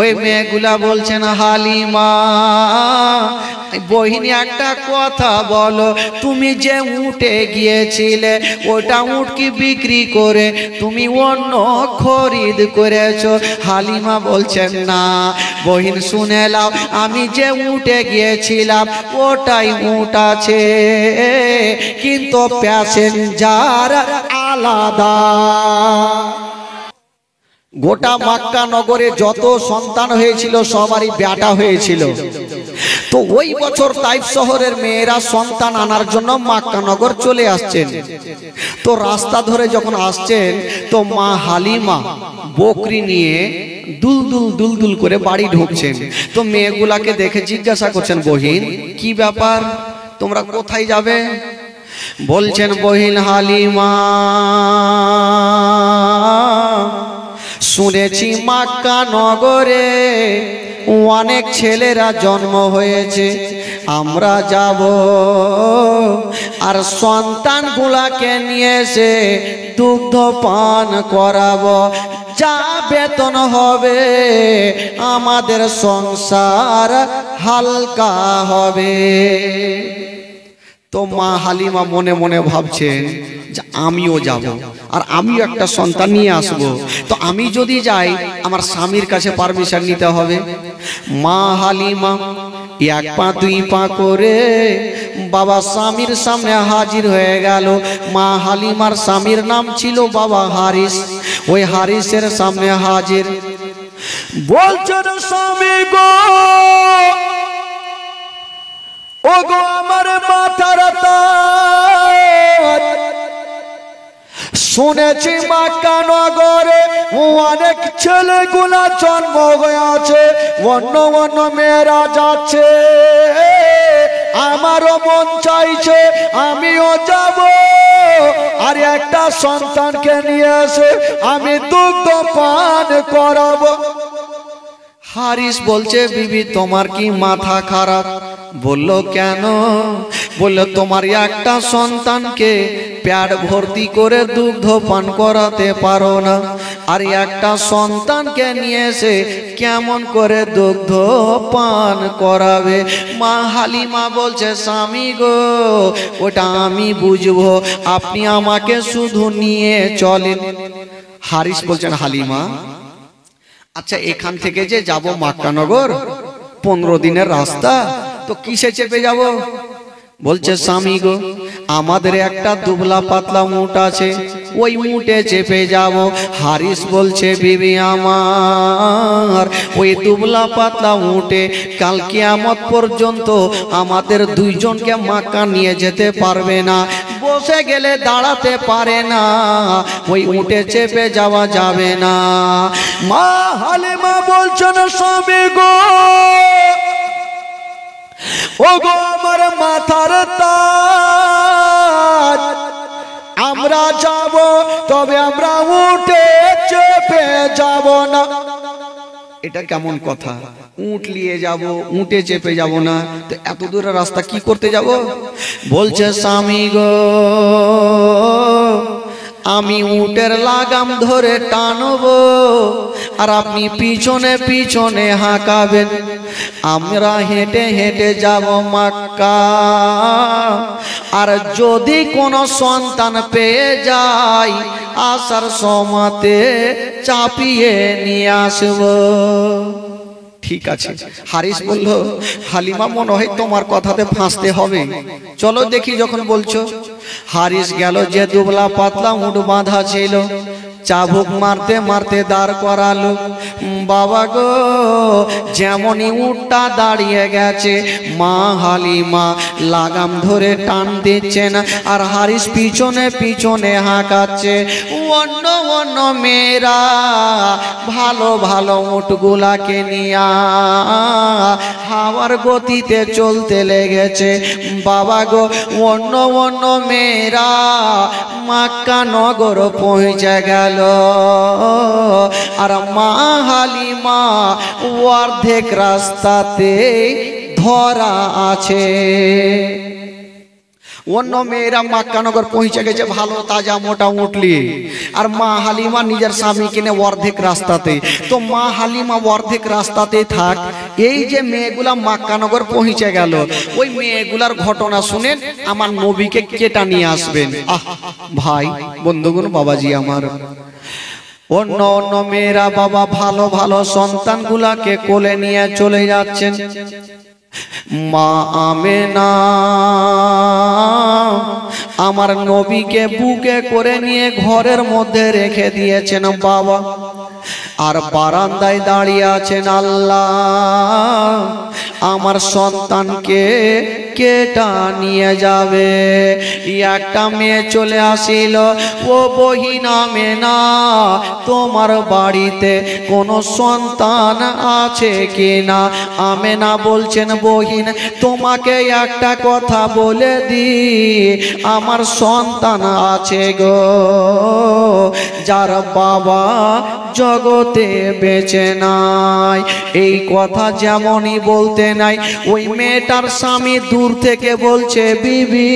ওই মেয়েগুলা বলছেন হালিমা বহিনী একটা কথা বলো, তুমি যে উঠে গিয়েছিলে ওটা উট কি বিক্রি করে তুমি অন্য খরিদ করেছো? হালিমা বলছেন না বহিন শুনে নাও, আমি যে উঠে গিয়েছিলাম ওটাই উট আছে, কিন্তু প্যাসেঞ্জার আলাদা। গোটা মক্কা নগরে যত সন্তান হয়েছিল সবারই ব্যাটা হয়েছিল। তো ওই বছর তাইফ শহরের মেয়েরা সন্তান আনার জন্য মক্কা নগর চলে আসছেন। তো রাস্তা ধরে যখন আসছেন তো মা হালিমা বকরি নিয়ে দুলদুল করে বাড়ি ঢুকছেন। তো মেয়েগুলাকে দেখে জিজ্ঞাসা করছেন, বহিন কি ব্যাপার, তোমরা কোথায় যাবে? বলছেন বহিন হালিমা শুনেছি মক্কা নগরে অনেক ছেলেরা জন্ম হয়েছে, আমরা যাব আর সন্তানগুলাকে নিয়ে এসে দুগ্ধ পান করাবো, যা বেতন হবে আমাদের সংসার হালকা হবে। তো মা হালিমা মনে মনে ভাবছেন যে আমিও যাব আর আমিও একটা সন্তান নিয়ে আসব। তো আমি যদি যাই আমার স্বামীর কাছে পারমিশন নিতে হবে। মা হালিমা এক পা দুই পা করে বাবা স্বামীর সামনে হাজির হয়ে গেল। মা হালিমার স্বামীর নাম ছিল বাবা হারিস। ওই হারিসের সামনে হাজির। বলছেন স্বামী গো, ও গো আমার মাথার তাজ, শুনেছি মক্কা নগরে অনেক ছেলেগুলা জন্ম হয়েছে, অন্য অন্য মেয়েরা যাচ্ছে, আমারও মন চাইছে আমিও যাব আর একটা সন্তানকে নিয়ে এসে আমি দুগ্ধ পান করাবো। হারিস বলছে, বিবি তোমার কি মাথা খারাপ? বলল কেন? বলল তোমার একটা সন্তানকে পেট ভর্তি করে দুগ্ধ পান করাতে পারো না, আর একটা সন্তানকে নিয়ে এসে কেমন করে দুগ্ধ পান করাবে? মা হালিমা বলছে, স্বামী গো ওটা আমি বুঝবো, আপনি আমাকে শুধু নিয়ে চলেন। হারিস বলছেন, হালিমা আচ্ছা এখান থেকে যে যাব মক্কা নগর 15 দিনের রাস্তা, তো কিসে চেপে যাব? বলছে স্বামী গো আমাদের একটা দুবলা পাতলা উট আছে, ওই উটে চেপে যাব। হারিস বলছে, বিবি আমার ওই দুবলা পাতলা উটে কাল কিয়ামত পর্যন্ত আমাদের দুইজনকে মক্কা নিয়ে যেতে পারবে না, বসে গেলে দাঁড়াতে পারে না, ওই উটে চেপে যাওয়া যাবে না। মা হালিমা বলছেন, স্বামী গো ও গো আমার মাথার তাজ, আমরা যাব তবে আমরা উঠে চেপে যাব না। এটা কেমন কথা? উট নিয়ে যাব, উঠে চেপে যাব না, তো এত দূরের রাস্তা কি করতে যাব? বলছে স্বামী গো আমি উটের লাগাম ধরে টানবো আর আপনি পিছনে পিছনে হাঁকাবেন, আমরা হেঁটে হেঁটে যাব মক্কা, আর যদি কোনো সন্তান পেয়ে যাই আসার সময়তে চাপিয়ে নিয়ে আসবো। ঠিক আছে। হারিস বলল, হালিমা মনে হয় তোমার কথাতে ফাঁসতে হবে, চলো দেখি যখন বলছো। হারিস গেল, যে দুবলা পাতলা উট বাঁধা ছিল চাবুক মারতে মারতে দাঁড় করালো। বাবা গো যেমনই উটটা দাঁড়িয়ে গেছে মা হালিমা লাগাম ধরে টান দিচ্ছেন আর হারিস পিছনে পিছনে হাঁকাচ্ছে। অন্য অন্য মেয়েরা ভালো ভালো উটগুলাকে নিয়ে হাওয়ার গতিতে চলতে লেগেছে। বাবা গো অন্য অন্য মেয়েরা মক্কা নগর পৌঁছে গেল আর মা হালিমা অর্ধেক রাস্তাতে ধরা আছে। অন্য মেয়েরা মক্কানগর পৌঁছে গেছে ভালো তাজা মোটা উঠলি, আর মা হালিমা নিজের স্বামী কিনে অর্ধেক রাস্তাতে। তো মা হালিমা অর্ধেক রাস্তাতে থাক, এই যে মেয়েগুলা মক্কানগর পৌঁছে গেল, ওই মেয়েগুলার ঘটনা শুনেন আমার নবীকে কেটা নিয়ে আসবেন। আহ ভাই বন্ধুগণ বাবাজি আমার, অন্য অন্য মেয়েরা বাবা ভালো ভালো সন্তানগুলাকে কোলে নিয়ে চলে যাচ্ছেন। মা আমেনা আমার নবীকে বুকে করে নিয়ে ঘরের মধ্যে রেখে দিয়েছেন বাবা, আর বারান্দায় দাঁড়িয়ে আছেন আল্লাহ আমার সন্তানকে কেটা নিয়ে যাবে। একটা মেয়ে চলে আসিল, ও বহিন আমেনা তোমার বাড়িতে কোনো সন্তান আছে কিনা? আমেনা বলছেন বহিন তোমাকে একটা কথা বলে দি, আমার সন্তান আছে গো, যার বাবা জগতে বেঁচে নাই। এই কথা যেমনই বলতে নাই, ওই মেয়েটার স্বামী দূর থেকে বলছে বিবি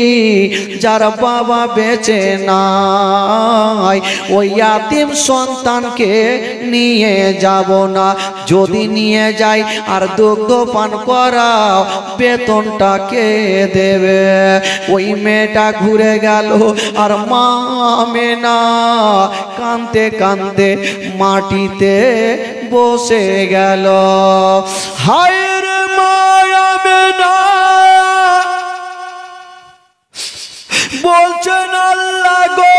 যার বাবা বেঁচে নাই ওই ইয়াতিম সন্তানকে নিয়ে যাব না, যদি নিয়ে যাই আর দুগ্ধ পান করাও বেতনটা কে দেবে? ওই মেয়েটা ঘুরে গেল, আর মা আমেনা কাঁদতে কাঁদতে মাটিতে বসে গেল। হায় রে মা আমেনা বলছেন আল্লাহ গো,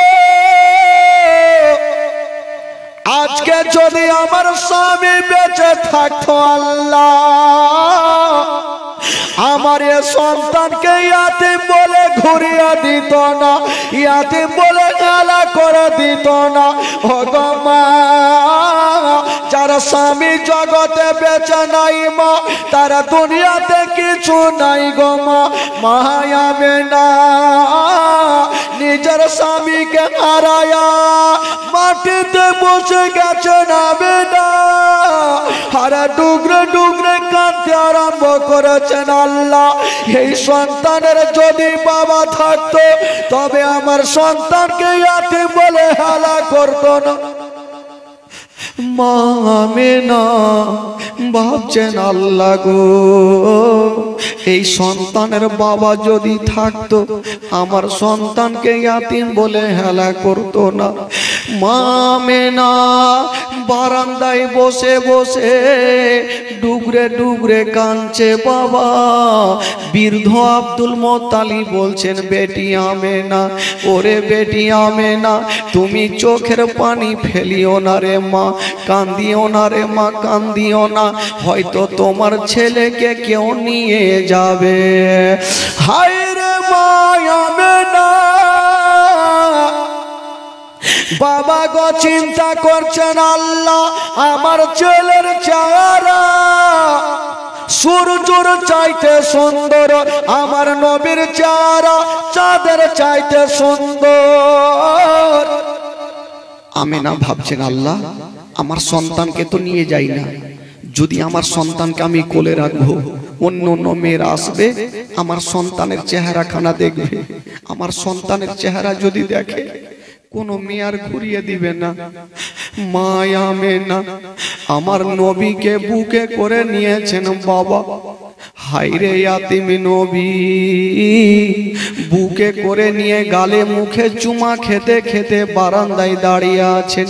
আজকে যদি আমার স্বামী বেঁচে থাকতো আল্লাহ আমার এ সন্তানকে ইয়াতিম বলে ঘুরিয়ে দিত না, ইয়াতিম বলে গালা করে দিত না। ও গো মা, যারা স্বামী জগতে বেঁচে নাই মা, তারা দুনিয়াতে কিছু নাই গো মা। মা আমেনা নিজের স্বামীকে হারায়া মাটিতে বসে গেছেন আমেনা, আর ডুগরে ডুগরে কাঁদতে আরম্ভ করেছেন আল্লাহ এই সন্তানের যদি বাবা থাকতো তবে আমার সন্তানকে ইয়াতিম বলে হেলা করতো না। মা আমেনা ভাবছেন আল্লাহ গো, এই সন্তানের বাবা যদি থাকতো আমার সন্তানকে ইয়াতিম বলে হেলা করতো না। মা আমেনা বারান্দায় বসে বসে ডুগরে ডুগরে কাঁদছে বাবা। বৃদ্ধ আব্দুল মোত্তালিব বলছেন বেটি আমেনা, ওরে বেটি আমেনা তুমি চোখের পানি ফেলিও না রে মা, কান্দিও না রে মা, কান্দিও না, হয়তো তোমার ছেলেকে কেউ নিয়ে যাবে। হায় রে মা আমেনা, বাবা গো চিন্তা করছেন আল্লাহ আমার ছেলের চেহারা সূর্যের চাইতে সুন্দর, আমার নবীর চেহারা চাঁদের চাইতে সুন্দর। আমেনা ভাবছেন আল্লাহ আমার সন্তানকে তো নিয়ে যাই না, যদি আমার সন্তানকে আমি কোলে রাখবো অন্য অন্য মেয়েরা আসবে আমার সন্তানের চেহারা খানা দেখবে, আমার সন্তানের চেহারা যদি দেখে কোনো মেয়ার ঘুরিয়ে দিবে না। মা আমেনা আমার নবীকে বুকে করে নিয়েছেন বাবা। হায়রে ইয়াতিম নবী বুকে করে নিয়ে গালে মুখে চুমা খেতে খেতে বারান্দায় দাঁড়িয়ে আছেন।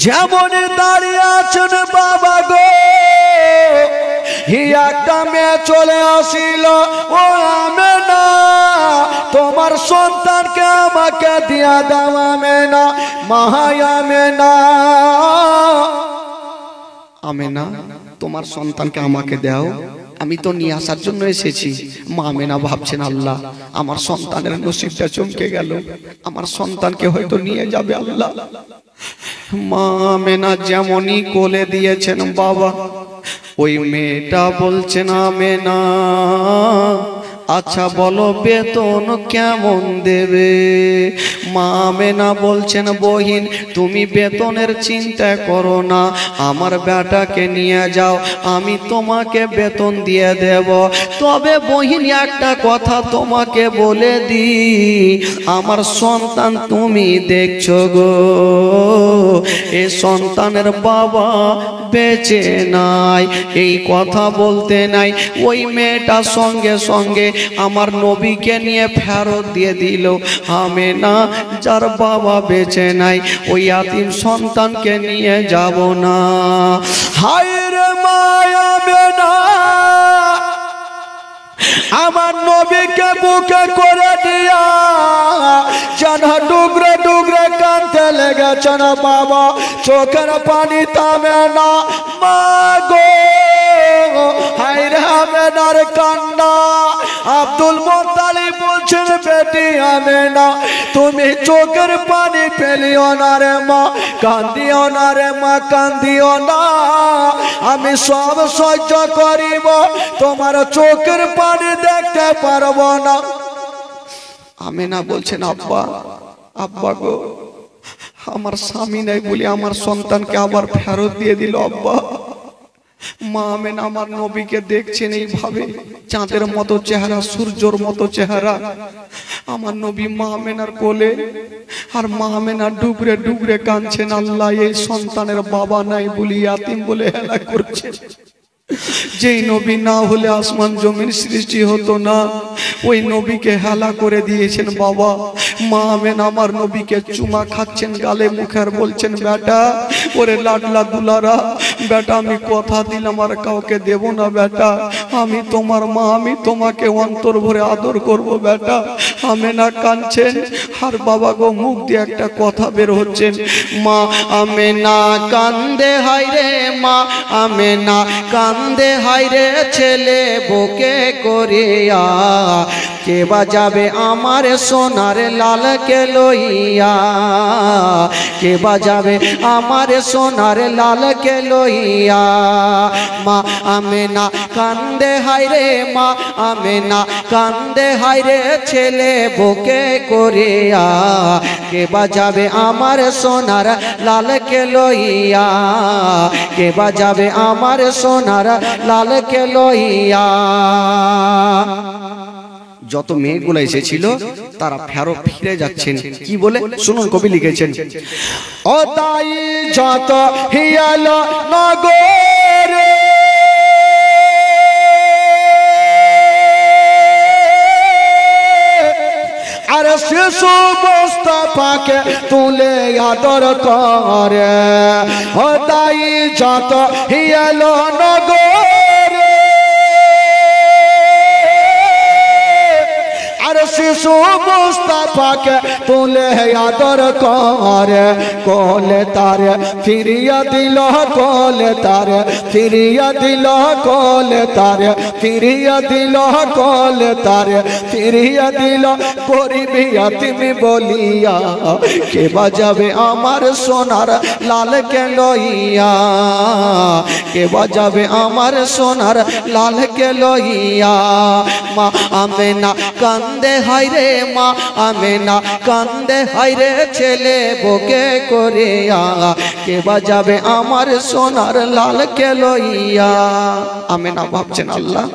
যেমন দাঁড়িয়ে আছেন বাবা গো, একটা মেয়ে চলে আসিল, ও আমেনা তোমার সন্তানকে আমাকে দিয়া দাও আমেনা। মা আমেনা, আমেনা তোমার সন্তানকে আমাকে দাও, আমি তো নিয়ে আসার জন্য এসেছি। মা আমেনা ভাবছেন আল্লাহ আমার সন্তানের নসিবটা চমকে গেল, আমার সন্তানকে হয়তো নিয়ে যাবে আল্লাহ। মা আমেনা যেমনই কোলে দিয়েছেন বাবা, ওই মেয়েটা বলছেন আমেনা আচ্ছা বলো বেতন কেমন দেবে? মা আমেনা বলছেন বহিন তুমি বেতনের চিন্তা করো না, আমার বেটাকে নিয়ে যাও, আমি তোমাকে বেতন দিয়ে দেব। তবে বহিন একটা কথা তোমাকে বলে দি, আমার সন্তান তুমি দেখছো গো, এই সন্তানের বাবা বেঁচে নাই। এই কথা বলতে নাই ওই মেয়েটা সঙ্গে সঙ্গে আমার নবীকে নিয়ে ফেরত দিয়ে দিল। আমেনা যার বাবা বেঁচে নাই, ওই ইয়াতীম সন্তানকে নিয়ে যাব না। হায় রে মা আমেনা, আমার নবীকে বুকে করে দিয়া যেন ডুগরে ডুগরে কাঁদতে লেগেছে না বাবা, চোখের পানি থামে না। মা গো, হায় রে আমেনার কান্না। আব্দুল মুত্তালিব বলছেন বেটি আমেনা তুমি চোখের পানি ফেলিও না রে মা, কান্দিও না রে মা, কান্দিও না, আমি সব সহ্য করিব, তোমার চোখের পানি দেখতে পারবো না। আমেনা বলছেন আব্বা, আব্বা গো, আমার স্বামী নাই বলে আমার সন্তানকে আবার ফেরত দিয়ে দিল আব্বা। মা আমেনা আমার নবীকে দেখছেন এইভাবে, চাঁদের মতো চেহারা, সূর্যর মতো চেহারা, আমার নবী মা আমেনার কোলে, আর মা আমেনা ডুবরে ডুবরে কাঁদছেন, আল্লাহ এই সন্তানের বাবা নাই বলি ইয়াতীম বলে হেলা করছে। যেই নবী না হলে আসমান জমিন সৃষ্টি হতো না, ওই নবীকে হেলা করে দিয়েছেন বাবা। মা আমেনা আমার নবীকে চুমা খাচ্ছেন গালে মুখে, আর বলছেন বেটা, ওরে লাডলা দুলারা, বেটা আমি কথা দিলাম আর কাউকে দেব না বেটা, আমি তোমার মা, আমি তোমাকে অন্তর ভরে আদর করব বেটা। আমেনা কাঁদছেন, আর বাবা গো মুখ দিয়ে একটা কথা বের হচ্ছেন, মা আমেনা কান্দে হায় রে, মা আমেনা কান্দে হায় রে, ছেলে বুকে করিয়া, কে বাজাবে আমার সোনার লালকে লইয়া, কে বাজাবে আমার সোনার লালকে লইয়া। মা আমেনা কান্দে হায় রে, মা আমেনা কান্দে হায় রে, ছেলে বুকে করিয়া, কে বাজাবে আমার সোনার লালকে লইয়া, কে বাজাবে আমার সোনার লালকে লইয়া। যত মেয়েগুলো এসেছিল তারা ফেরত ফিরে যাচ্ছেন, কি বলে শুনুন, কবি লিখেছেন, ও তাই যত হিয়াল নগরে, আর শিশু মুস্তাফাকে তুলে আদর করে, ও তাই যত হিয়াল নগরে, আর শিশু মুস্তাফাকে তুলে আদর করে, কোলে তারে ফিরিয়া দিল, কোলে তারে ফিরিয়া দিল, কোলে তারে ফিরিয়া দিল, কোলে তারে ফিরিয়া দিল, গরিবি তুমি বলিয়া, কে বাজাবে আমার সোনার লালকে লইয়া, কে বাজাবে আমার সোনার লালকে লইয়া। মা আমেনা কান্দে হায় রে, মা আমেনা কান্দে হায় রে, ছেলে বুকে করিয়া, কে বাজাবে আমার সোনার লালকে লইয়া। আমেনা ভাবছেন আল্লাহ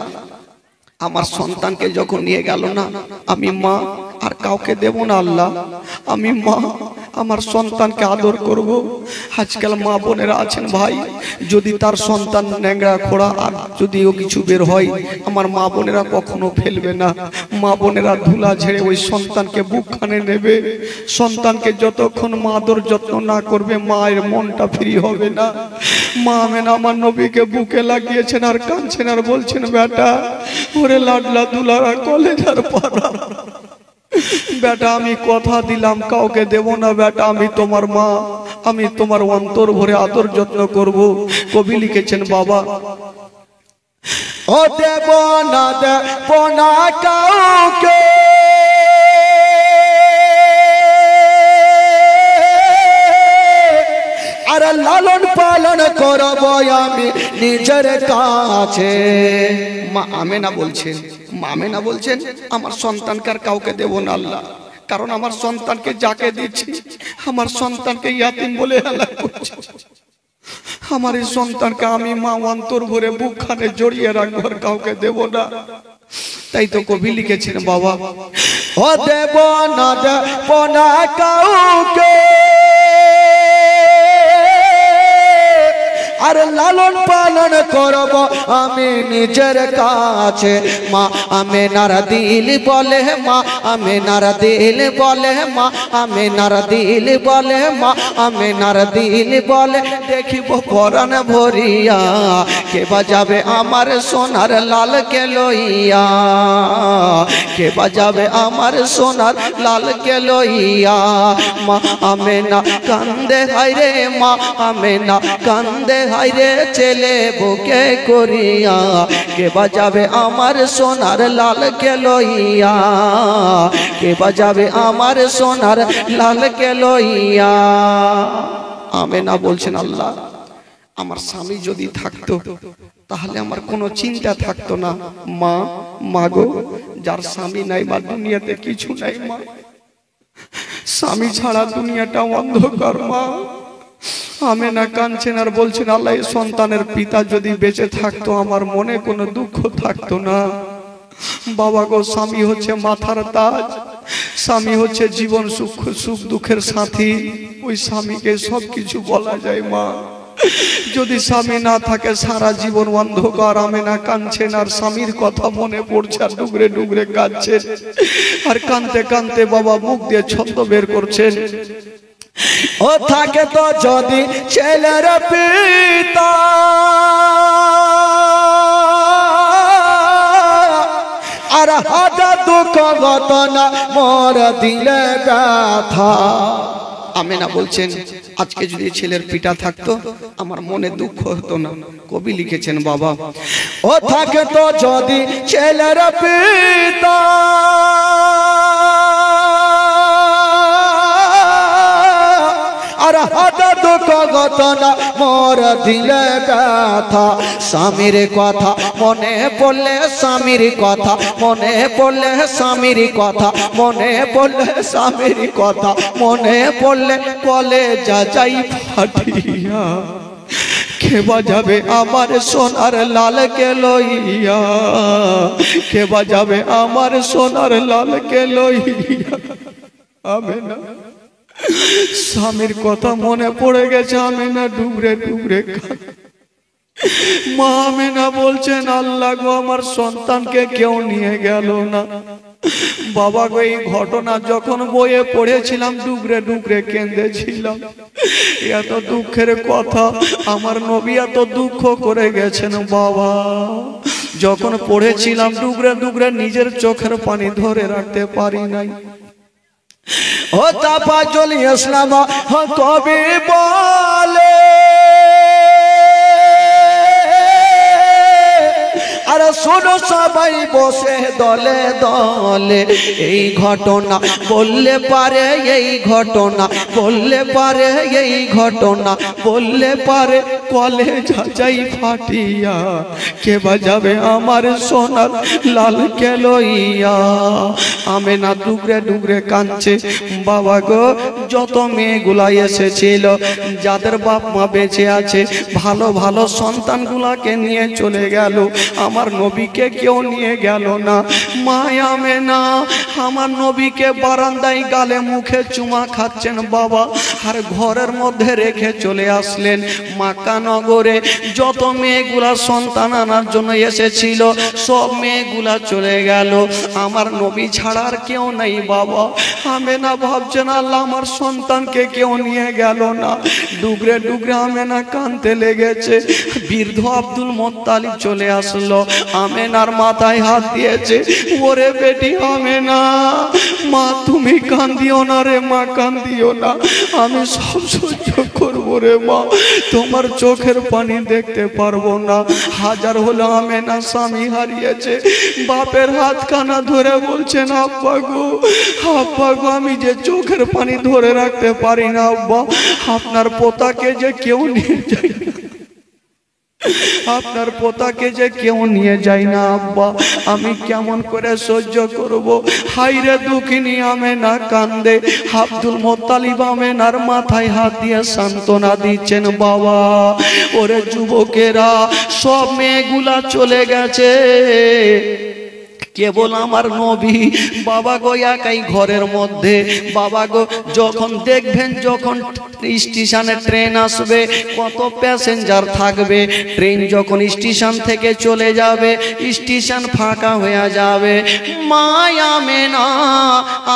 আমার সন্তানকে যখন নিয়ে গেল না, আমি মা আর কাউকে দেব না আল্লাহ, আমি মা আমার সন্তানকে আদর করব। আজকাল মা বোনেরা আছেন ভাই, যদি তার সন্তান ন্যাংরা খোড়া আর যদিও কিছু বের হয়, আমার মা বোনেরা কখনো ফেলবে না, মা বোনেরা ধুলা ঝেড়ে ওই সন্তানকে বুকখানে নেবে। সন্তানকে যতক্ষণ মা আদর যত্ন না করবে মায়ের মনটা ফ্রি হবে না। মা আমেনা আমার নবীকে বুকে লাগিয়েছেন আর কাঁদছেন আর বলছেন বেটা, ওরে লাডলা দুলারা কলেজার পাড়া, বেটা আমি কথা দিলাম কাউকে দেব না বেটা, আমি তোমার মা, আমি তোমার অন্তর ভরে আদর যত্ন করব। কবি লিখেছেন বাবা, ও দেব না দেব না কাউকে, আর লালন পালন করব আমি নিজের কাছে। মা আমেনা বলছেন, মা আমেনা বলছেন আমার সন্তানকে আর কাউকে দেব না আল্লাহ, কারণ আমার সন্তানকে যাকে দিচ্ছি আমার সন্তানকে ইয়াতিম বলে হেলা করছে। আমার এই সন্তানকে আমি মা অন্তর ভরে বুকখানে জড়িয়ে রাখবো, আর কাউকে দেব না। তাই তো কবি লিখেছেন বাবা, ও দেব না দেব না কাউকে, আর লালন পালন করব আমি নিজের কাছে। মা আমেনার দিল বলে, মা আমেনার দিল বলে, মা আমেনার দিল বলে, মা আমেনার দিল বলে, দেখিব পরাণ ভরিয়া কে বাজাবে আমার সোনার লালকে লইয়া, কে বাজাবে আমার সোনার লালকে লইয়া। মা আমেনা কান্দে হায়রে, মা আমেনা কান্দে হায়রে ছেলে বুকে করিয়া, কে বাজাবে আমার সোনার লালকে লইয়া, কে বাজাবে আমার সোনার লালকে লইয়া। আমেনা বলছেন আল্লাহ আমার স্বামী যদি থাকতো তাহলে আমার কোনো চিন্তা থাকতো না। মা মাগো, যার স্বামী নাই বা দুনিয়াতে কিছু নাই মা, স্বামী ছাড়া দুনিয়াটা অন্ধকার মা। আমেনা কাঁদছেন আর বলছেন আল্লাহ এই সন্তানের পিতা যদি বেঁচে থাকতো আমার মনে কোনো দুঃখ থাকতো না। বাবা গো, স্বামী হচ্ছে মাথার তাজ, স্বামী হচ্ছে জীবন সুখ দুঃখের সাথী, ওই স্বামীকে সবকিছু বলা যায় মা। যদি স্বামী না থাকে সারা জীবন অন্ধকার। আমেনা কাঁদছেন আর স্বামীর কথা মনে পড়ছে আর ডুগরে ডুগরে কাঁদছেন, আর কাঁদতে কাঁদতে বাবা মুখ দিয়ে ছন্দ বের করছেন, ও থাকে তো যদি ছেলের পিতা, আর হাজার দুঃখ ঘটনা মোর দিলে ব্যথা। আমেনা বলছেন আজকে যদি ছেলের পিতা থাকতো আমার মনে দুঃখ হতো না। কবি লিখেছেন বাবা, ও থাকে তো যদি ছেলের পিতা, আর হাজার দুঃখ ঘটনা মোর দিলে ব্যথা। স্বামীর কথা মনে পড়লে, স্বামীর কথা মনে পড়লে, স্বামীর কথা মনে পড়লে, স্বামীর কথা মনে পড়লে কলে যা যাই ফাটিয়া, কে বাজাবে আমার সোনার লালকে লইয়া, কে বাজাবে আমার সোনার লালকে লইয়া। আমেনা স্বামীর কথা মনে পড়ে গেছে, আমেনা ডুবরে ডুবরে মা আমেনা বলছেন আল্লাহ গো আমার সন্তানকে কেউ নিয়ে গেল না। বাবা গো এই ঘটনা যখন বইয়ে পড়েছিলাম ডুবরে ডুবরে কেঁদেছিলাম। এত দুঃখের কথা আমার নবী এত দুঃখ করে গেছেন বাবা। যখন পড়েছিলাম ডুবরে ডুবরে নিজের চোখের পানি ধরে রাখতে পারি নাই। ও তাফাজ্জুল ইসলাম কবি বলে, আর শোনো সবাই বসে দলে দলে, এই ঘটনা বললে পারে, এই ঘটনা বললে পারে, এই ঘটনা বললে পারে কলে যাই ফাটিয়া, কে বাজাবে আমার সোনার লালকে লইয়া। আমেনা ডুগরে ডুগরে কাঁদছে। বাবা গো যত মেয়েগুলা এসেছিল যাদের বাপ মা বেঁচে আছে ভালো ভালো সন্তানগুলাকে নিয়ে চলে গেল, আমার নবীকে কেউ নিয়ে গেল না। মা আমেনা আমার নবীকে বারান্দায় গালে মুখে চুমা খাচ্ছেন বাবা, আর ঘরের মধ্যে রেখে চলে আসলেন। মক্কা নগরে যত মেয়েগুলা সন্তান আনার জন্য এসেছিল সব মেয়েগুলা চলে গেল, আমার নবী ছাড়া আর কেউ নেই বাবা। আমেনা ভাবছেন আল্লাহ আমার সন্তানকে কেউ নিয়ে গেল না। ডুগরে ডুগরে আমেনা কাঁদতে লেগেছে। বৃদ্ধ আব্দুল মুত্তালিব চলে আসলো, আমেনার মাথায় হাত দিয়েছে, ওরে বেটি আমেনা, মা তুমি কান্দিও না রে মা, কান্দিও না, আমি সব সহ্য করব রে মা, তোমার চোখের পানি দেখতে পারবো না। হাজার হলো আমেনা স্বামী হারিয়েছে, বাপের হাতখানা ধরে বলছেন আব্বা গো, আব্বা গো, আমি যে চোখের পানি ধরে রাখতে পারি না আব্বা, আপনার পোতাকে যে কেউ নিয়ে যায় না, আপনার পোতাকে যে কেউ নিয়ে যায় না আব্বা, আমি কেমন করে সহ্য করব। হাইরে দুঃখিনী আমেনা কান্দে। আব্দুল মোত্তালিব আমেনার মাথায় হাত দিয়ে সান্ত্বনা দিচ্ছেন, বাবা ওরে যুবকেরা, সব মেয়েগুলা চলে গেছে, কেবল আমার নবী বাবা গো একাই ঘরের মধ্যে। বাবা গো, যখন দেখবেন যখন স্টেশনে ট্রেন আসবে, কত প্যাসেঞ্জার থাকবে, ট্রেন যখন স্টেশন থেকে চলে যাবে, স্টেশন ফাঁকা হয়ে যাবে, মা আমেনা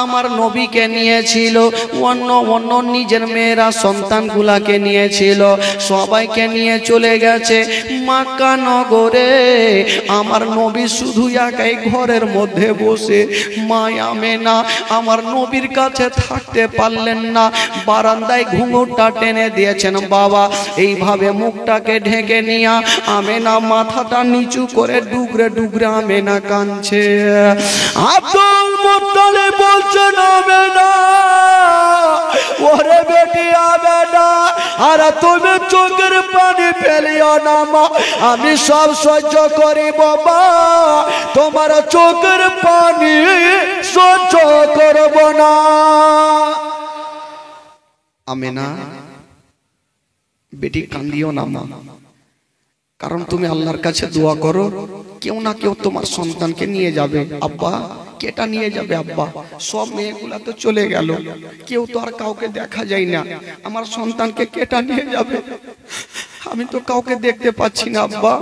আমার নবীকে নিয়েছিল, অন্য অন্য নিজের মেয়েরা সন্তানগুলাকে নিয়েছিল, সবাইকে নিয়ে চলে গেছে মক্কা নগরে। আমার নবী শুধু একাই ঘরের মধ্যে বসে। মা আমেনা আমার নবীর কাছে থাকতে পারলেন না, বারান্দায় ঘুঙুরটা টেনে দিয়েছেন। বাবা এইভাবে মুখটাকে ঢেকে নিয়ে আমেনা মাথাটা নিচু করে ডুগরে ডুগরে আমেনা কাঁদছে। আব্দুল মুত্তালিব বলছেন, আমেনা ওরে বেটি আমেনা, আর তুমি চোখের পানি ফেলিও না মা, আমি সব সহ্য করি বাবা, তোমার চোখের পানি সহ্য করব না। আমেনা বেটি কান্দিও না মা, কারণ তুমি আল্লাহর কাছে দোয়া করো, কেউ না কেউ তোমার সন্তানকে নিয়ে যাবে। আব্বা কেটা নিয়ে যাবে আব্বা, সব মেয়েগুলা তো চলে গেল, কেউ তো আর কাউকে দেখা যায় না, আমার সন্তানকে কেটা নিয়ে যাবে, আমি তো কাউকে দেখতে পাচ্ছি না আব্বা।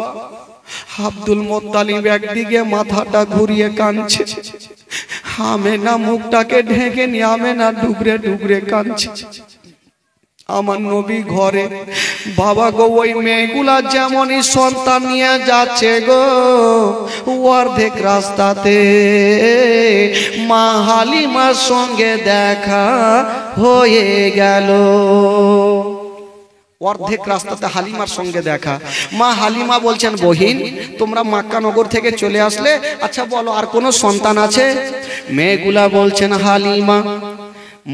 আব্দুল মোত্তালিব একদিকে মাথাটা ঘুরিয়ে কাঁদছে, আমেনা মুখটাকে ঢেকে নিয়ে আমেনা ডুগরে ডুগরে কাঁদছে। আমার নবী ঘরে। বাবা গো, ওই মেয়েগুলা যেমনই সন্তান নিয়ে যাচ্ছে গো, অর্ধেক রাস্তাতে মা হালিমার সঙ্গে দেখা হয়ে গেল। অর্ধেক রাস্তাতে হালিমার সঙ্গে দেখা। মা হালিমা বলছেন, বহিন তোমরা মক্কা নগর থেকে চলে আসলে, আচ্ছা বলো আর কোনো সন্তান আছে? মেয়েগুলা বলছেন, হালিমা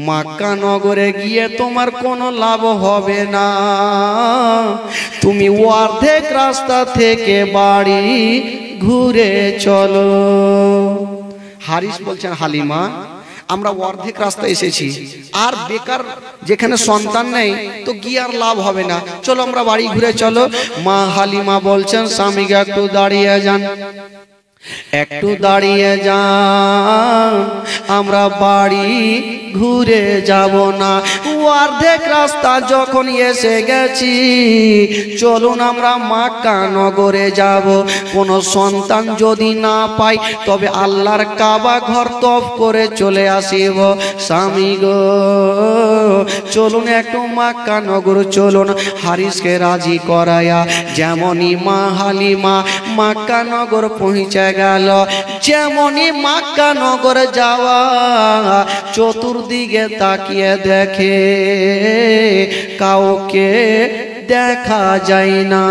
মক্কা নগরে গিয়ে তোমার কোনো লাভ হবে না, তুমি অর্ধেক রাস্তা থেকে বাড়ি ঘুরে চলো। হারিস বলছেন, হালিমা আমরা অর্ধেক রাস্তা এসেছি, আর বেকার যেখানে সন্তান নেই তো গিয়ে আর লাভ হবে না, চলো আমরা বাড়ি ঘুরে চলো। মা হালিমা বলছেন, স্বামীকে একটু দাঁড়িয়ে যান, একটু দাঁড়িয়ে যান, আমরা বাড়ি ঘুরে যাব না, অর্ধেক রাস্তা যখন এসে গেছি, চলুন আমরা মক্কা নগরে যাব, কোনো সন্তান যদি না পাই তবে আল্লাহর কাবা ঘর তফ করে চলে আসিব। স্বামী গো চলুন একটু মক্কা নগর চলুন। হারিসকে রাজি করায়া যেমনই মা হালিমা মক্কা নগর পৌঁছে গেল, যেমনই মক্কা নগর যাওয়া, চতুর্দিকে তাকিয়ে দেখে কাউকে দেখা যায় না।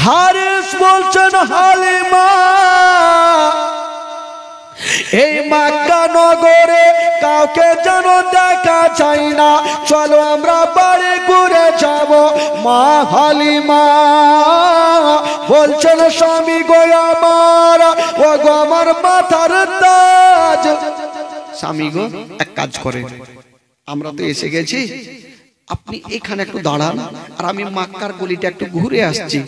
হারিস বলছেন, হালিমা এই মক্কা নগরে কাউকে যেন দেখা যায় না, চলো আমরা বাড়ি ঘুরে যাব। মা হালিমা বলছেন, স্বামী গো আমার, ও গো আমার মাথার তাজ। স্বামী গো এক কাজ করে, আমরা তো এসে গেছি, আপনি এখানে একটু দাঁড়ান, আর আমি মক্কার গলিটা একটু ঘুরে আসছি,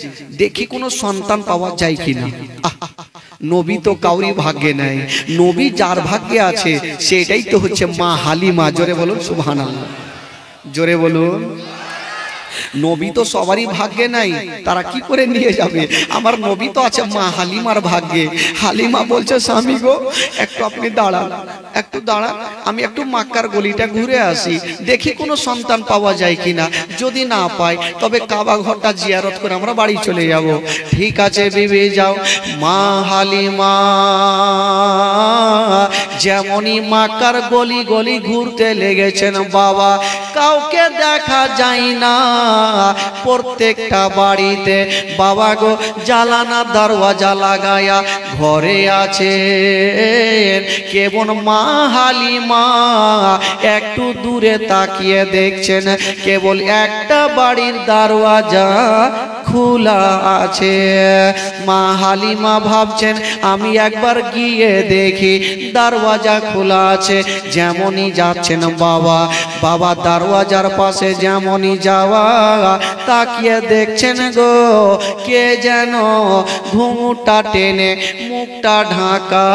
দেখি কোনো সন্তান পাওয়া যায় কিনা। নবী তো কাউরি ভাগ্যে নাই, নবী যার ভাগ্যে আছে সেটাই তো হচ্ছে মা হালিমা। জোরে বলুন সুবহানাল্লাহ, জোরে বলুন। নবী তো সবারই ভাগ্যে নাই, তারা কি করে নিয়ে যাবে? আমার নবী তো আছে মা হালিমার ভাগ্যে। হালিমা বলছে, স্বামী গো একটু আপনি দাঁড়ান, একটু দাঁড়ান, আমি একটু মক্কার গলিটা ঘুরে আসি, দেখি কোনো সন্তান পাওয়া যায় কিনা, যদি না পাই তবে কাবা ঘরটা জিয়ারত করে আমরা বাড়ি চলে যাব। ঠিক আছে বিবি যাও। মা হালিমা যেমনই মাকার গলি গলি ঘুরতে লেগেছেন বাবা, কাউকে দেখা যায় না। প্রত্যেকটা বাড়িতে বাবা গো জালানা দরওয়াজা লাগায়া ঘরে আছে কেবল মা হালিমা একটু দূরে তাকিয়ে দেখছেন, কেবল একটা বাড়ির দরওয়াজা খোলা আছে। মা হালিমা ভাবছেন আমি একবার গিয়ে দেখি, দরওয়াজা খোলা আছে। যেমনই যাচ্ছেন বাবা, বাবা দরওয়াজার পাশে যেমনই যাওয়া, তাকিয়ে দেখছেন গো কে যেন ঘুঙুরটা টেনে মুখটা ঢাকা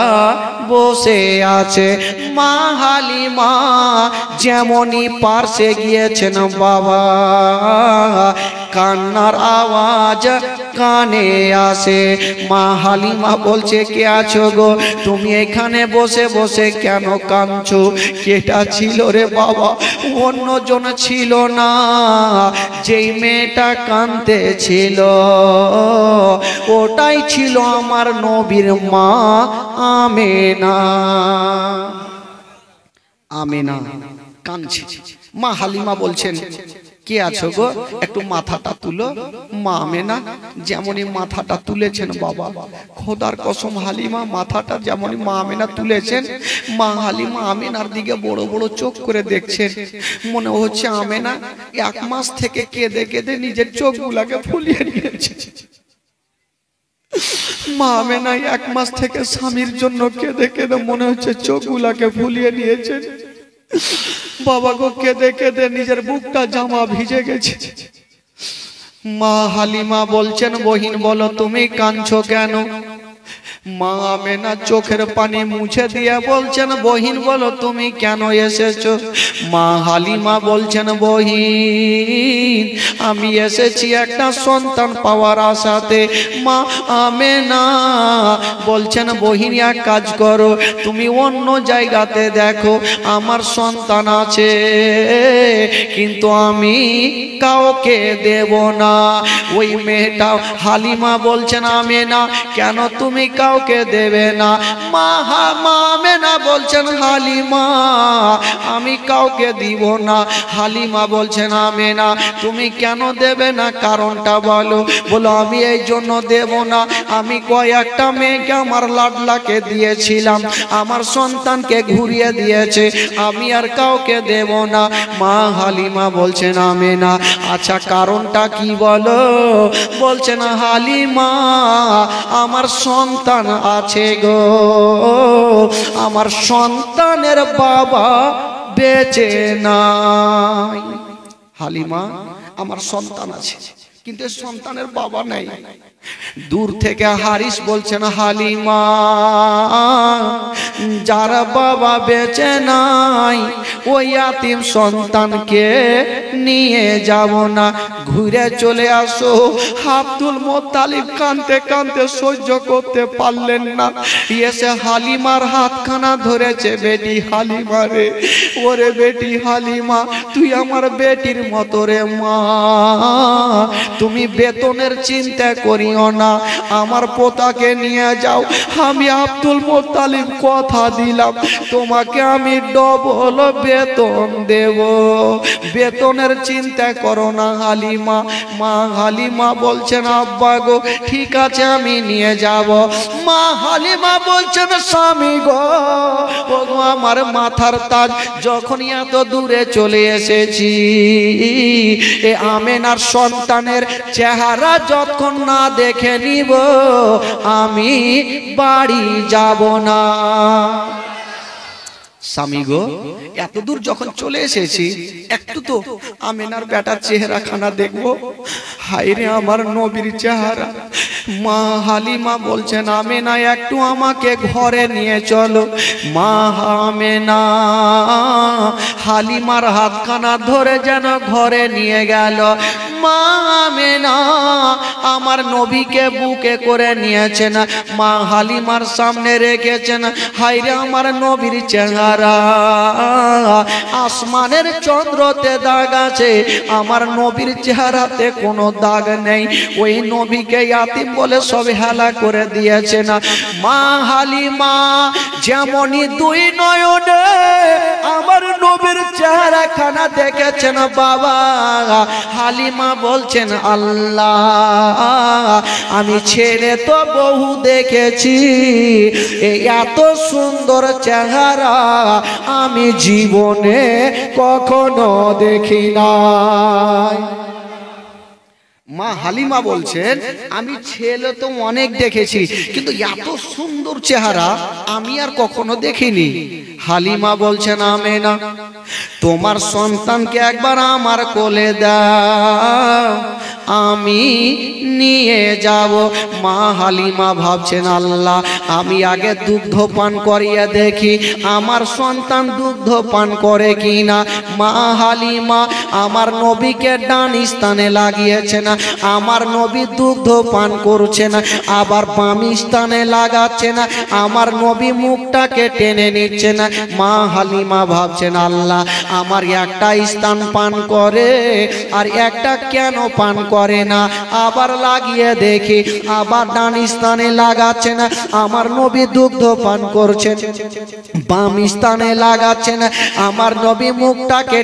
বসে আছে। মা হালিমা যেমনই পার্শ্বে গিয়েছেন বাবা, কান্নার আওয়াজ কানে আসে। মা হালিমা বলছে কে আছো গো তুমি এখানে বসে বসে কেন কাঁদছো? কেটা ছিল রে বাবা? অন্যজন ছিল না, যেই মেয়েটা কাঁদতে ছিল ওটাই ছিল আমার নবীর মা আমেনা। আমেনা কাঁদছে। মা হালিমা বলছেন কে আছো গো একটু মাথাটা তুলো। মা আমেনা যেমনই মাথাটা তুলেছেন বাবা, খোদার কসম হালিমা মাথাটা যেমনই মা আমেনা তুলেছেন, মা হালিমা আমেনার দিকে বড় বড় চোখ করে দেখছেন। মনে হচ্ছে আমেনা 1 মাস থেকে কেঁদে কেঁদে নিজের চোখগুলাকে ফুলিয়ে নিয়েছে। মা আমেনা 1 মাস থেকে স্বামীর জন্য কেঁদে কেঁদে মনে হচ্ছে চোখগুলাকে ফুলিয়ে নিয়েছে। বাবা গো কেঁদে কেঁদে নিজের বুকটা জামা ভিজে গেছে। মা হালিমা বলছেন বহিন বলো তুমি কাঁদছো কেন? মা আমেনা চোখের পানি মুছে দিয়ে বলছেন বহিন বলো তুমি কেন এসেছো? মা হালিমা বলছেন বহিন আমি এসেছি একটা সন্তান পাওয়ার আশাতে। মা আমেনা বলছেন বহিন এক কাজ করো, তুমি অন্য জায়গাতে দেখো, আমার সন্তান আছে কিন্তু আমি কাউকে দেব না। ওই মেয়েটা হালিমা বলছেন আমেনা কেন তুমি কাউকে দেবে না? মা আমেনা বলছেন হালিমা আমি কাউকে দিব না। হালিমা বলছেন আমেনা তুমি কেন দেবে না, কারণটা বলো। বলো আমি এই জন্য দেব না, আমি কয়েকটা মেয়েকে আমার লাডলাকে দিয়েছিলাম, আমার সন্তানকে ঘুরিয়ে দিয়েছে, আমি আর কাউকে দেব না। মা হালিমা বলছেন আমেনা আচ্ছা কারণটা কি বলো? বলছেন হালিমা আমার সন্তান আছে গো, আমার সন্তানের বাবা বেঁচে নাই। হালিমা আমার সন্তান আছে কিন্তু সন্তানের বাবা নাই। দূর থেকে হারিস বলছেন হালিমা যার বাবা বেঁচে নাই ওই ইয়াতিম সন্তানকে নিয়ে যাব না, ঘুরে চলে আসো। আব্দুল মোত্তালিব কাঁদতে কাঁদতে সহ্য করতে পারলেন না, এসে হালিমার হাতখানা ধরেছে। বেটি হালিমা রে, ওরে বেটি হালিমা তুই আমার বেটির মতো রে মা, তুমি বেতনের চিন্তা করিও না, আমার পোতাকে নিয়ে যাও। আমি আব্দুল মোত্তালিব কথা দিলাম তোমাকে আমি ডবল বেতন দেব, বেতনের চিন্তা করো না হালিমা। মা হালিমা বলছেন আব্বা গো ঠিক আছে আমি নিয়ে যাব। মা হালিমা বলছেন স্বামী গো ও গো আমার মাথার তাজ, যখন এত দূরে চলে এসেছি এ আমেনার সন্তানের চেহারা যতক্ষণ না দেখে নিব আমি বাড়ি যাব না। স্বামী গো এত দূর যখন চলে এসেছি একটু তো আমেনার বেটার চেহারা খানা দেখবো। হায়রে আমার নবীর চেহারা। মা হালিমা বলছেন আমেনা একটু আমাকে ঘরে নিয়ে চলো। মা আমেনা হালিমার হাতখানা ধরে যেন ঘরে নিয়ে গেল। মা আমেনা আমার নবীকে বুকে করে নিয়েছেন, মা হালিমার সামনে রেখেছেন। হায়রে আমার নবীর চেহারা, আসমানের চন্দ্রতে দাগ আছে, আমার নবীর চেহারাতে কোনো দাগ নেই। ওই নবীকে ইয়াতিম বলে সব হেলা করে দিয়েছেন। মা হালিমা যেমনই দুই নয়নে আমার নবীর চেহারা খানা দেখেছেন বাবা, হালিমা বলছেন আল্লাহ আমি ছেলে তো বহু দেখেছি, এত সুন্দর চেহারা আমি জীবনে কখনো দেখি নাই। মা হালিমা বলছেন আমি ছেলে তো অনেক দেখেছি, কিন্তু এত সুন্দর চেহারা আমি আর কখনো দেখিনি। হালিমা বলছেন আমেনা তোমার সন্তানকে একবার আমার কোলে দাও, আমি নিয়ে যাব। মা হালিমা ভাবছেন আল্লাহ আমি আগে দুগ্ধ পান করিয়ে দেখি আমার সন্তান দুগ্ধ পান করে কিনা। মা হালিমা আমার নবীকে ডান স্থানে লাগিয়েছেন, আমার নবী দুগ্ধ পান করছেন, আবার বাম স্থানে লাগাচ্ছেন, আমার নবী মুখটাকে টেনে নিচ্ছেন। মা হালিমা ভাবছেন আল্লাহ আমার একটা স্থান পান করে আর একটা কেন পান করে না। আবার লাগিয়ে দেখি, আবার ডান স্থানে লাগাচ্ছেন, আমার নবী দুগ্ধ পান করছেন, বাম স্থানে লাগাচ্ছেন, আমার নবী মুখটাকে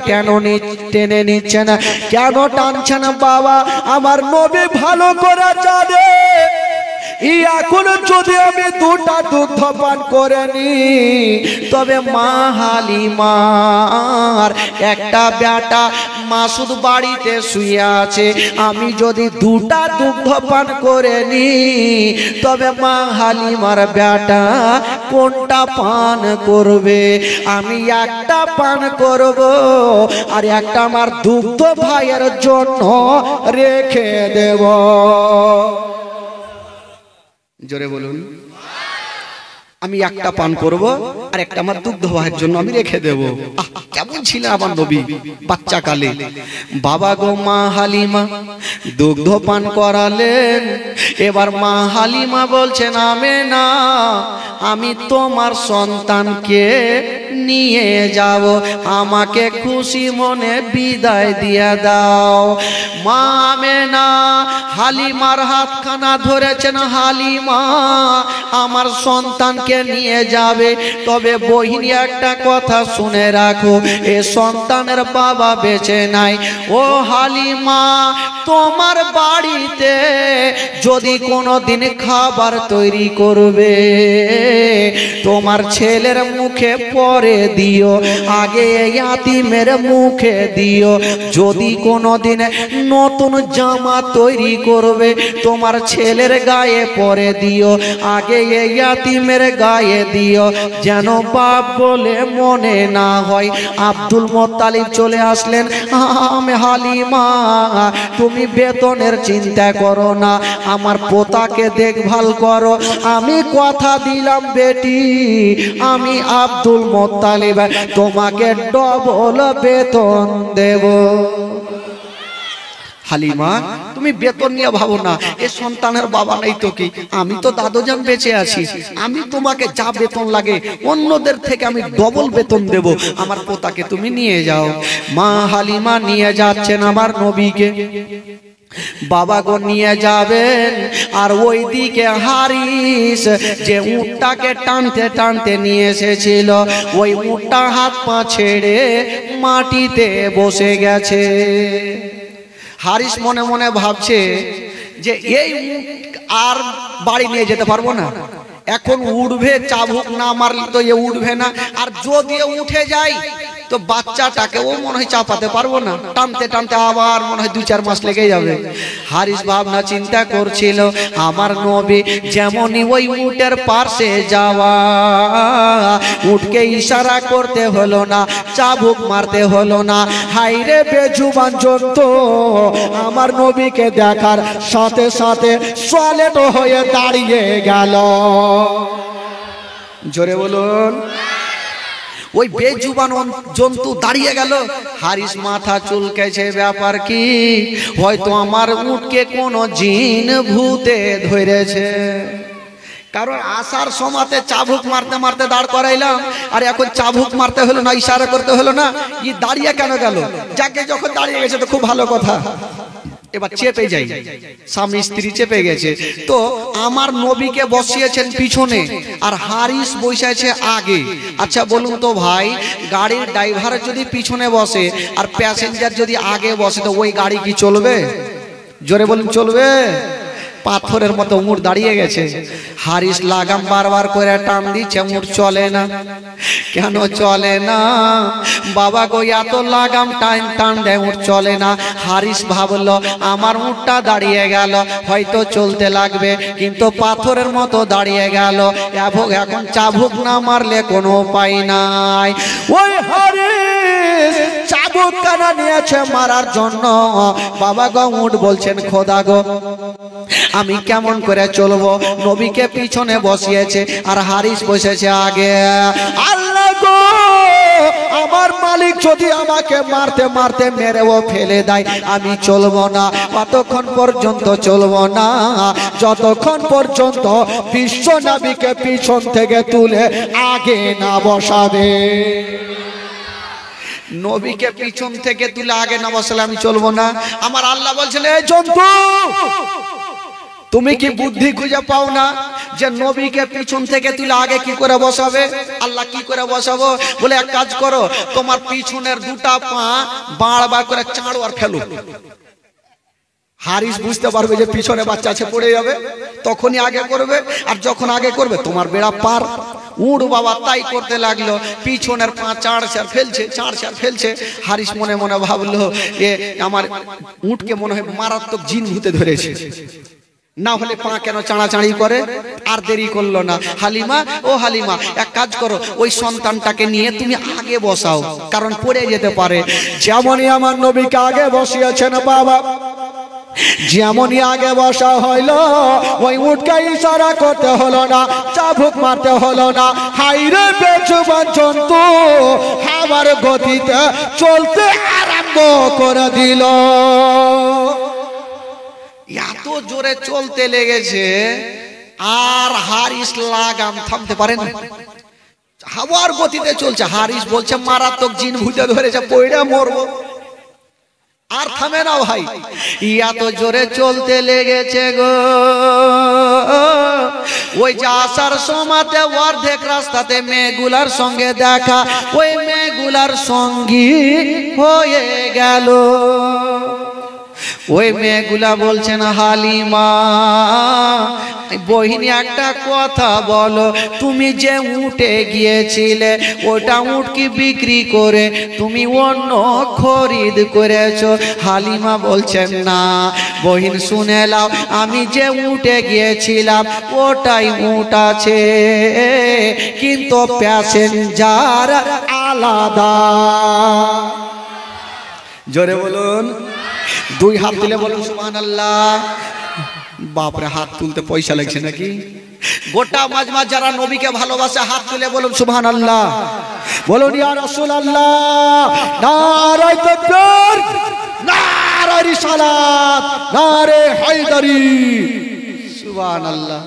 টেনে নিচ্ছেন। কেন টানছেন বাবা? আমার নবী ভালো করে জানে এখন যদি আমি দুটা দুগ্ধ পান করে নি তবে মা হালিমার একটা বেটা মাসুদ বাড়িতে শুয়ে আছে, আমি যদি দুটা দুগ্ধ পান করে নি তবে মা হালিমার বেটা কোনটা পান করবে? আমি একটা পান করব আর একটা আমার দুগ্ধ ভাইয়ের জন্য রেখে দেব। জোরে বলুন। আমি একটা পান করব আর একটা আমার দুগ্ধ ভাইয়ের জন্য আমি রেখে দেব। কেমন ছিল আমার নবী বাচ্চা কালে। বাবা গো মা হালিমা দুগ্ধ পান করালেন, এবার মা হালিমা বলছেন আমেনা আমি তোমার সন্তানকে নিয়ে যাব, আমাকে খুশি মনে বিদায় দিয়ে দাও। মা আমেনা হালিমার হাতখানা ধরেছেন, হালিমা আমার সন্তানকে নিয়ে যাবে, তবে বহিনী একটা কথা শুনে রাখো এ সন্তানের বাবা বেঁচে নাই। ও হালিমা তোমার বাড়িতে যদি কোনোদিন খাবার তৈরি করবে তোমার ছেলের মুখে পরে দিও, আগে ইয়াতিমের মুখে দিও। যদি কোনোদিন নতুন জামা তৈরি করবে তোমার ছেলের গায়ে পরে দিও, আগে ইয়াতিমের গায়ে দিও, যেন বাপ বলে মনে না হয়। আব্দুল মোত্তালিব চলে আসলেন, আমি হালিমা তুমি বেতনের চিন্তা করো না, আমার পোতাকে দেখভাল করো, আমি কথা দিলাম বেটি আমি আব্দুল মোত্তালিব তোমাকে ডবল বেতন দেব। হালিমা তুমি বেতন নিয়ে ভাবো না, এ সন্তানের বাবা নাই তো কি, আমি তো দাদুজান বেঁচে আছি, আমি তোমাকে যা বেতন লাগে অন্যদের থেকে আমি ডবল বেতন দেব, আমার পোতাকে তুমি নিয়ে যাও। মা হালিমা নিয়ে যাচ্ছেন আমার নবীকে, বাবা গো নিয়ে যাবেন। আর ওই দিকে হারিস যে উটটাকে টানতে টানতে নিয়ে এসেছিল ওই উটটা হাত পা ছেড়ে মাটিতে বসে গেছে। হারিস মনে মনে ভাবছে যে এই উট আর বাড়ি নিয়ে যেতে পারবো না, এখন উঠবে, চাবুক না মারলে তো এ উঠবে না, আর যদি উঠে যায় তো বাচ্চাটাকে ও মনে হয় চাপাতে পারবো না, টানতে টানতে আবার মনে হয় 2-4 মাস লেগে যাবে। হারিস ভাবনা চিন্তা করছিল আমার নবী যেমনই ওই উটের পাশে যাওয়া, উটকে ইশারা করতে হলো না, চাবুক মারতে হলো না, হাইরে বেজুবান জন্তু আমার নবীকে দেখার সাথে সাথে সলেট হয়ে দাঁড়িয়ে গেল। জোরে বলুন। ওই বেজুবান জন্তু দাঁড়িয়ে গেল। হারিস মাথা চুলকেছে, ব্যাপার কি? হয়তো আমার উটকে কোনো জিন ভূতে ধরেছে। কারণ আসার সময়তে চাবুক মারতে মারতে দাঁড় করাইলাম, আর এখন চাবুক মারতে হলো না, ইশারা করতে হলো না, ই দাঁড়িয়ে কেন গেল? যাকে যখন দাঁড়িয়ে গেছে তো খুব ভালো কথা। এবার চেপে যাই, স্বামী স্ত্রী চেপে গেছে, তো আমার নবীকে বসিয়েছেন পিছনে আর হারিস বসেছে আগে। আচ্ছা বলুন তো ভাই, গাড়ির ড্রাইভার যদি পিছনে বসে আর প্যাসেঞ্জার যদি আগে বসে, তো ওই গাড়ি কি চলবে? জোরে বলুন, চলবে? পাথরের মতো উট দাঁড়িয়ে গেছে। হারিস লাগাম বারবার করে টান দিচ্ছে, উট চলে না। কেন চলে না? বাবা গো, এত লাগাম টান টান দেয়, উট চলে না। হারিস ভাবলো আমার উটটা দাঁড়িয়ে গেল, হয়তো চলতে লাগবে, কিন্তু পাথরের মতো দাঁড়িয়ে গেল। এখন চাবুক না মারলে কোনো উপায় নাই। ওই হারিস চাবুক কানা নিয়েছে মারার জন্য। বাবা গো, উট বলছেন খোদা গো, আমি কেমন করে চলবো? নবীকে পিছনে বসিয়েছে আর হারিস বসেছে আগে। আল্লাহ গো, আমার মালিক যদি আমাকে মারতে মারতে মেরেও ফেলে দেয়, আমি চলবো না। কতক্ষণ পর্যন্ত চলবো না? যতক্ষণ পর্যন্ত বিশ্ব নবীকে পিছন থেকে তুলে আগে না বসাবে। নবীকে পিছন থেকে তুলে আগে না বসালে আমি চলবো না। আমার আল্লাহ বলছেন, এই জন্তু, তুমি কি বুদ্ধি খুঁজে পাও না যে নবীকে পিছন থেকে তুলে আগে কি করে বসাবে? আল্লাহ কি করে বসাবো? বলে এক কাজ করো, তোমার পিছনের দুটা পা বাড় বার করে চাঁড়ো আর ফেলো। হারিস বুঝতে পারবে যে পিছনে বাচ্চা আছে, পড়ে যাবে, তখনই আগে করবে। আর যখন আগে করবে তোমার বেড়া পার। উড় বাবা তাই করতে লাগলো, পিছনের পা চাড়ছে আর ফেলছে, চাড়ছে আর ফেলছে। হারিস মনে মনে ভাবলো, এ আমার উটকে মনে হয় মারাত্মক জিন ভূতে ধরেছে, না হলে পা কেন চাড়াচাড়ি করে? আর দেরি করলো না। হালিমা, ও হালিমা, এক কাজ করো, ওই সন্তানটাকে নিয়ে তুমি আগে বসাও, কারণ পড়ে যেতে পারে। যেমনই আমার নবীকে আগে বসিয়েছেন বাবা, যেমনই আগে বসা হইল, ওই উটকে ইশারা করতে হলো না, চাবুক মারতে হলো না। হাইরে বেজুবান জন্তু হাওয়ার গতিতে চলতে আরম্ভ করে দিল। এত জোরে চলতে লেগেছে, আর হারিস লাগাম থামতে পারে না, হাওয়ার গতিতে চলছে। হারিস বলছে মারাত্মক জিন ভূতে ধরেছে, পয়রা মরবো। আর থামে না ভাই, এত জোরে চলতে লেগেছে গো। ওই যে আসার সময়তে অর্ধেক রাস্তাতে মেয়েগুলার সঙ্গে দেখা, ওই মেয়েগুলার সঙ্গী হয়ে গেল। ওই মেয়েগুলা বলছেন, হালিমা বহিনী একটা কথা বলো, তুমি যে উঠে গিয়েছিলে ওটা উট কি বিক্রি করে তুমি অন্য খরিদ করেছো? হালিমা বলছেন, না বহিন শুনে নাও, আমি যে উঠে গিয়েছিলাম ওটাই উট আছে, কিন্তু প্যাসেঞ্জার আলাদা। জোরে বলুন, দুই হাত তুলে বলুন সুবহানাল্লাহ। বাপরে, হাত তুলতে পয়সা লাগছে নাকি? গোটা মাজমা যারা নবীকে ভালোবাসে হাত তুলে বলুন সুবহানাল্লাহ। বলুন ইয়া রাসূলুল্লাহ, নারায়ে তাকবীর, নারায়ে রিসালাত, নারে হায়দারি। সুবহানাল্লাহ।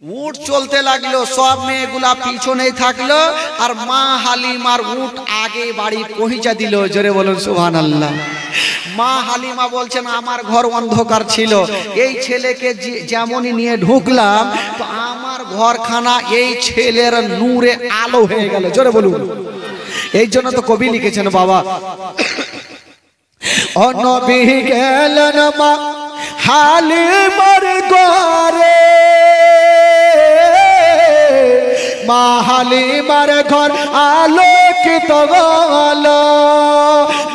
উট চলতে লাগলো, সব মেয়েগুলা পিছনেই থাকলো, আর মা হালিমার উট আগে বাড়ি পৌঁছে দিল। জোরে বলুন সুবহানাল্লাহ। মা হালিমা বলছেন, আমার ঘর অন্ধকার ছিল, এই ছেলেকে যেমনই নিয়ে ঢুকলাম, তো আমার ঘরখানা এই ছেলের নূরে আলো হয়ে গেল। জোরে বলুন। এই জন্য তো কবি লিখেছেন বাবা, ও নবী গেলেন মা হালিমার ঘরে, মা হালিমার ঘর আলোকিত হলো,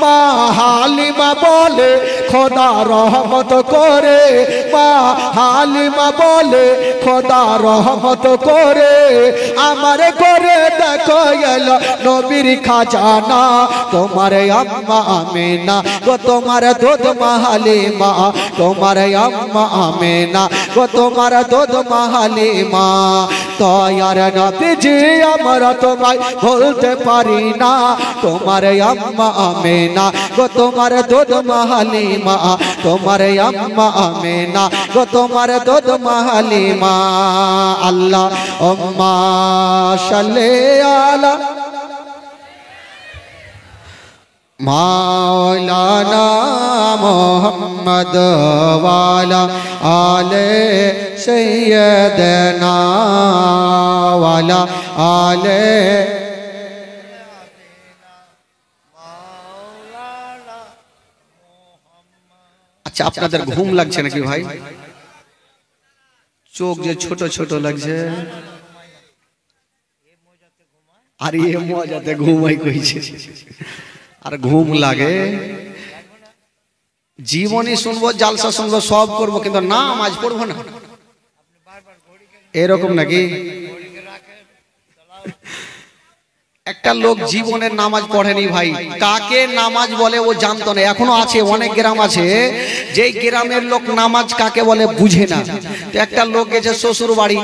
মা হালিমা বলে খোদা রহমত করে, মা হালিমা বলে খোদা রহমত করে, আমার করে দেখো এলো নবীর খাজানা, তোমার আম্মা আমেনা গো তোমার দুধ মা হালিমা, তোমার আম্মা আমেনা গো তোমার দুধ মা হালিমা। দয়ার নবীজি আমরা তোমায় বলতে পারি না, তোমার আম্মা আমেনা গো তোমার দুধ মা হালিমা, তোমার আম্মা আমেনা গো তোমার দুধ মা হালিমা। আল্লাহ উম্মা সাল্লি আলা মাওলানা মুহাম্মদ ওয়ালা আলে সাইয়্যিদানা ওয়ালা আলে। আচ্ছা, আপনাদের ঘুম লাগছে নাকি ভাই? চোখ যে ছোট ছোট লাগছে, আর এ মজাতে ঘুমাই কইছে, আর ঘুম লাগে। জীবনী শুনবো, জালসা শুনবো, সব করবো, কিন্তু নামাজ পড়বো না, এরকম নাকি? একটা লোক জীবনের নামাজ পড়েনি ভাই, কাকে নামাজ বলে ও জানতো না। এখনো আছে, অনেক গ্রাম আছে যেই গ্রামের লোক নামাজ কাকে বলে বুঝে না। তো একটা লোক গেছে শ্বশুর বাড়ি,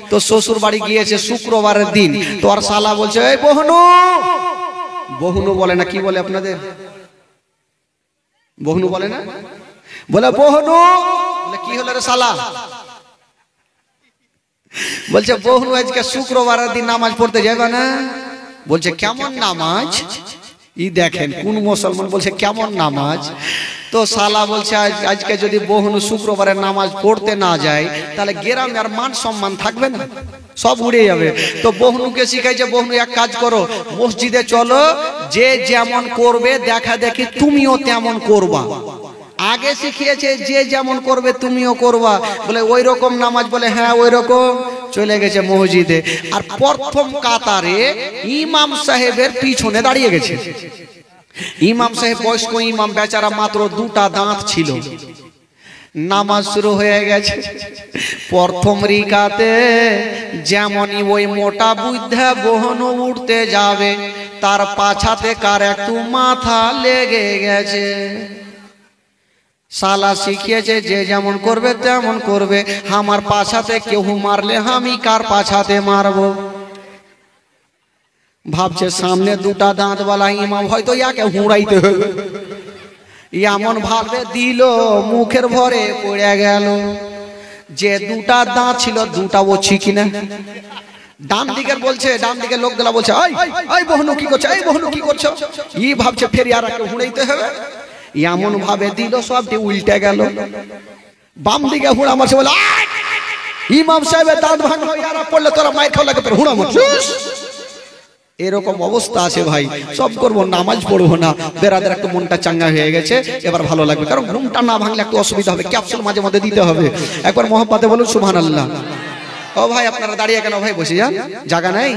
তো শ্বশুর বাড়ি গিয়েছে শুক্রবারের দিন, তো আর শালা বলছে এই বহনু, বহনু বলে না, কি বলে আপনাদের? বহনু বলে না, বলে বহনু। বলে কি হলো রে শালা? বলছে বহনু আজকে শুক্রবারের দিন নামাজ পড়তে যাবে না। বলছে কেমন নামাজ? ই দেখেন কোন মুসলমান বলছে কেমন নামাজ। তো শালা বলছে আজকে যদি বহনু শুক্রবারের নামাজ পড়তে না যায় তাহলে গ্রামে আর মান সম্মান থাকবে না, সব উড়ে যাবে। তো বহনুকে শিখাইছে, বহনু এক কাজ করো, মসজিদে চলো, যে যেমন করবে দেখা দেখি তুমিও তেমন করবা। আগে শিখিয়েছে যে যেমন করবে তুমিও করবা, বলে ওই রকম নামাজ, বলে হ্যাঁ ওই রকম। চলে গেছে মসজিদে, আর প্রথম কাতারে ইমাম সাহেবের পিছনে দাঁড়িয়ে গেছে। ইমাম সাহেব বয়স্ক ইমাম, বেচারা মাত্র দুটা দাঁত ছিল। নামাজ শুরু হয়ে গেছে। প্রথম রিকাতে যেমনই ওই মোটা বুদ্ধা বহনু উঠতে যাবে, তার পাছাতে কার একটু মাথা লেগে গেছে। শালা শিখিয়েছে যে যেমন করবে তেমন করবে, আমার পাছাতে কেউ মারলে আমি কার পাছাতে মারবো। ভাবছে সামনে দুটা দাঁতওয়ালা ইমাম, হয়তো ইয়াকে হুঁড়াইতে হবে, এমন ভাবে দিল মুখের ভরে পড়ে গেল। যে দুটা দাঁত ছিল দুটা ও ছিকিনা। ডান দিকের বলছে, ডান দিকের লোকগুলা বলছে এই বহনু কি করছো, এই বহনু কি করছো। ই ভাবছে ফের আর একটা হুঁড়াইতে হবে, এমন ভাবে দিল সবটি উল্টে গেল। বাম দিকে হুঁড়া মারছে, বলে ইমাম সাহেবের দাঁত ভাঙলো, ইয়ারা পড়লে তোরা মাইর খাওয়া লাগে, তোর হুঁড়া মারছিস। এরকম অবস্থা আছে ভাই। সব করবো, নামাজ পড়বো না। বেরাদের একটু মনটা চাঙ্গা হয়ে গেছে, এবার ভালো লাগবে, কারণ ঘুমটা না ভাঙলে একটু অসুবিধা হবে। ক্যাপসুল মাঝে মধ্যে দিতে হবে। একবার মহব্বতে বলুন সুবহানাল্লাহ। ও ভাই আপনারা দাঁড়িয়ে কেন ভাই, বসে যান, জায়গা নাই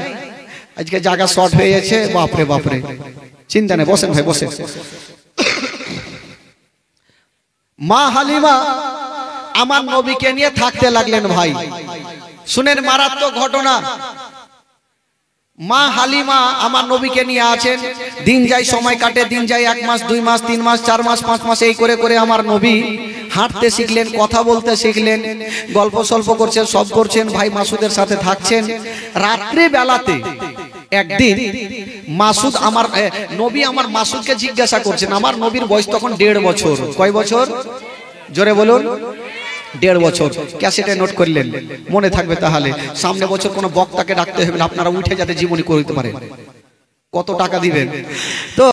আজকে, জায়গা শর্ট হয়ে গেছে। বাপরে বাপরে, চিন্তা নেই, বসেন ভাই বসেন। মা হালিমা আমার নবীকে নিয়ে থাকতে লাগলেন ভাই। শুনেন মারাত্মক ঘটনা। মা হালিমা আমার নবীকে নিয়ে আছেন, দিন যায় সময় কাটে, দিন যায় 1 মাস 2 মাস 3 মাস 4 মাস 5 মাস, এই করে করে আমার নবী হাঁটতে শিখলেন, কথা বলতে শিখলেন, গল্প সল্প করছেন, সব করছেন, ভাই মাসুদের সাথে থাকছেন। রাত্রি বেলাতে একদিন মাসুদ আমার নবী আমার মাসুদকে জিজ্ঞাসা করছেন, আমার নবীর বয়স তখন 1.5 বছর। কয় বছর? জোরে বলুন। 1.5 বছর। ক্যাসেটে নোট করলেন, মনে থাকবে তাহলে। সামনে বছর কোনো বক্তাকে ডাকতে হবে না, আপনারা উঠে যাতে জীবনী করতে পারেন। কত টাকা দিবেন? তো